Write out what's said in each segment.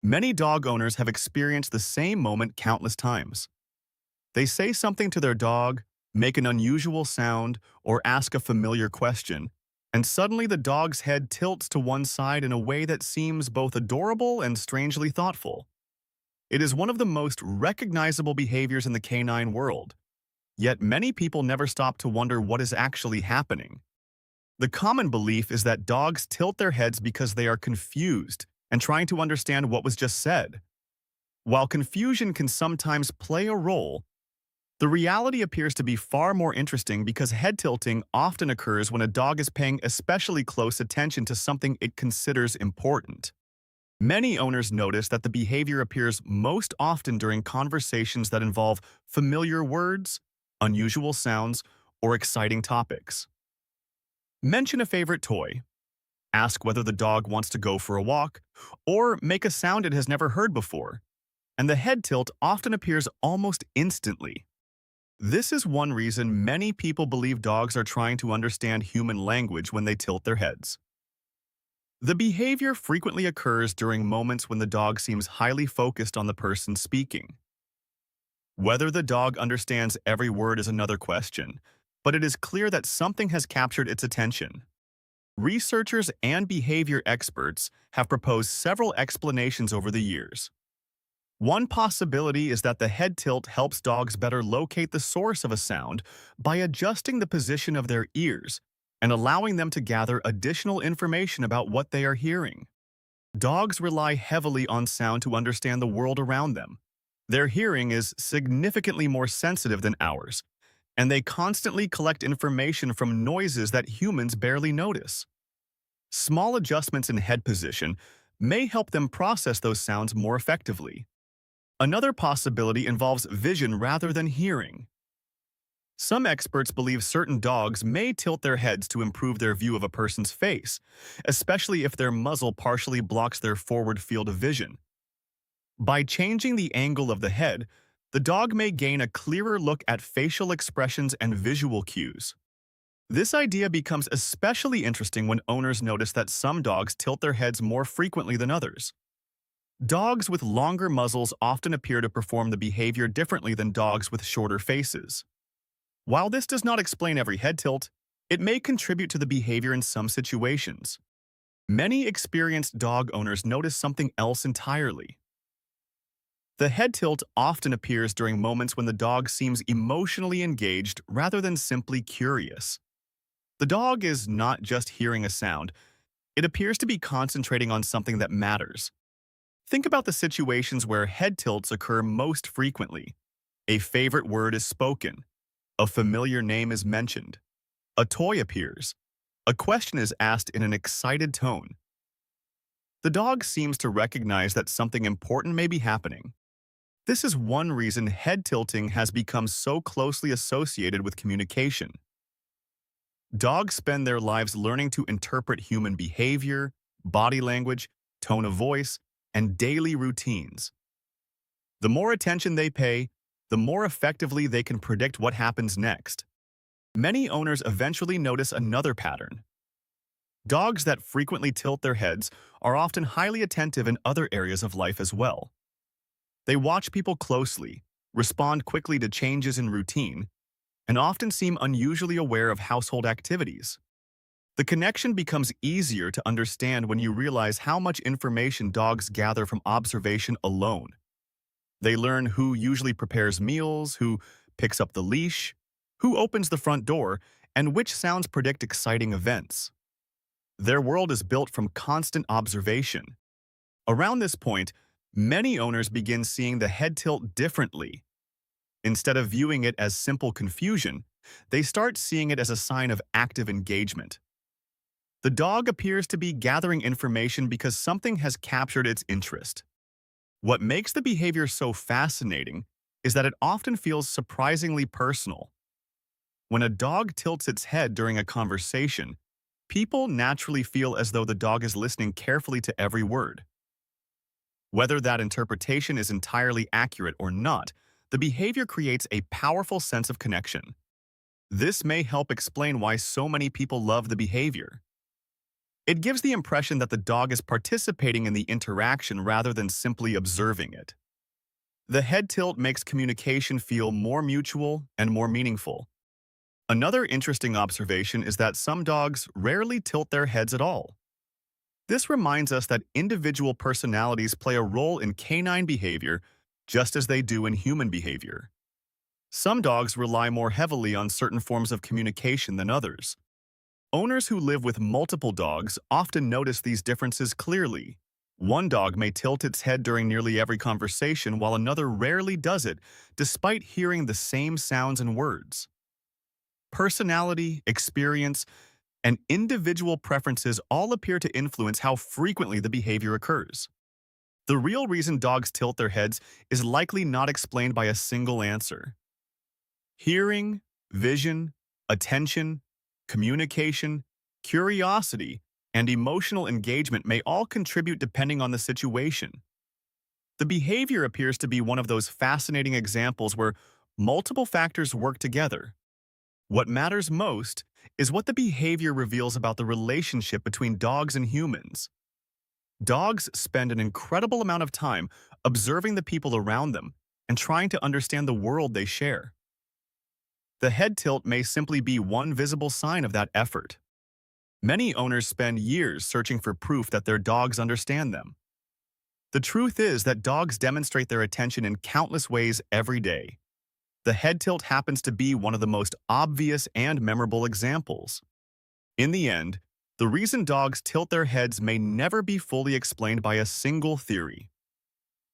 Many dog owners have experienced the same moment countless times. They say something to their dog, make an unusual sound, or ask a familiar question, and suddenly the dog's head tilts to one side in a way that seems both adorable and strangely thoughtful. It is one of the most recognizable behaviors in the canine world, yet many people never stop to wonder what is actually happening. The common belief is that dogs tilt their heads because they are confused and trying to understand what was just said. While confusion can sometimes play a role, the reality appears to be far more interesting because head tilting often occurs when a dog is paying especially close attention to something it considers important. Many owners notice that the behavior appears most often during conversations that involve familiar words, unusual sounds, or exciting topics. Mention a favorite toy, ask whether the dog wants to go for a walk, or make a sound it has never heard before, and the head tilt often appears almost instantly. This is one reason many people believe dogs are trying to understand human language when they tilt their heads. The behavior frequently occurs during moments when the dog seems highly focused on the person speaking. Whether the dog understands every word is another question, but it is clear that something has captured its attention. Researchers and behavior experts have proposed several explanations over the years. One possibility is that the head tilt helps dogs better locate the source of a sound by adjusting the position of their ears and allowing them to gather additional information about what they are hearing. Dogs rely heavily on sound to understand the world around them. Their hearing is significantly more sensitive than ours, and they constantly collect information from noises that humans barely notice. Small adjustments in head position may help them process those sounds more effectively. Another possibility involves vision rather than hearing. Some experts believe certain dogs may tilt their heads to improve their view of a person's face, especially if their muzzle partially blocks their forward field of vision. By changing the angle of the head, the dog may gain a clearer look at facial expressions and visual cues. This idea becomes especially interesting when owners notice that some dogs tilt their heads more frequently than others. Dogs with longer muzzles often appear to perform the behavior differently than dogs with shorter faces. While this does not explain every head tilt, it may contribute to the behavior in some situations. Many experienced dog owners notice something else entirely. The head tilt often appears during moments when the dog seems emotionally engaged rather than simply curious. The dog is not just hearing a sound, it appears to be concentrating on something that matters. Think about the situations where head tilts occur most frequently. A favorite word is spoken. A familiar name is mentioned. A toy appears. A question is asked in an excited tone. The dog seems to recognize that something important may be happening. This is one reason head tilting has become so closely associated with communication. Dogs spend their lives learning to interpret human behavior, body language, tone of voice, and daily routines. The more attention they pay, the more effectively they can predict what happens next. Many owners eventually notice another pattern. Dogs that frequently tilt their heads are often highly attentive in other areas of life as well. They watch people closely, respond quickly to changes in routine, and often seem unusually aware of household activities. The connection becomes easier to understand when you realize how much information dogs gather from observation alone. They learn who usually prepares meals, who picks up the leash, who opens the front door, and which sounds predict exciting events. Their world is built from constant observation. Around this point, many owners begin seeing the head tilt differently. Instead of viewing it as simple confusion, they start seeing it as a sign of active engagement. The dog appears to be gathering information because something has captured its interest. What makes the behavior so fascinating is that it often feels surprisingly personal. When a dog tilts its head during a conversation, people naturally feel as though the dog is listening carefully to every word. Whether that interpretation is entirely accurate or not, the behavior creates a powerful sense of connection. This may help explain why so many people love the behavior. It gives the impression that the dog is participating in the interaction rather than simply observing it. The head tilt makes communication feel more mutual and more meaningful. Another interesting observation is that some dogs rarely tilt their heads at all. This reminds us that individual personalities play a role in canine behavior just as they do in human behavior. Some dogs rely more heavily on certain forms of communication than others. Owners who live with multiple dogs often notice these differences clearly. One dog may tilt its head during nearly every conversation while another rarely does it, despite hearing the same sounds and words. Personality, experience, and individual preferences all appear to influence how frequently the behavior occurs. The real reason dogs tilt their heads is likely not explained by a single answer. Hearing, vision, attention, communication, curiosity, and emotional engagement may all contribute depending on the situation. The behavior appears to be one of those fascinating examples where multiple factors work together. What matters most is what the behavior reveals about the relationship between dogs and humans. Dogs spend an incredible amount of time observing the people around them and trying to understand the world they share. The head tilt may simply be one visible sign of that effort. Many owners spend years searching for proof that their dogs understand them. The truth is that dogs demonstrate their attention in countless ways every day. The head tilt happens to be one of the most obvious and memorable examples. In the end, the reason dogs tilt their heads may never be fully explained by a single theory.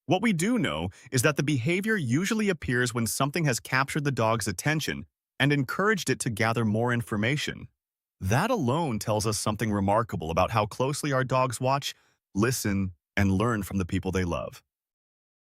What we do know is that the behavior usually appears when something has captured the dog's attention and encouraged it to gather more information. That alone tells us something remarkable about how closely our dogs watch, listen, and learn from the people they love.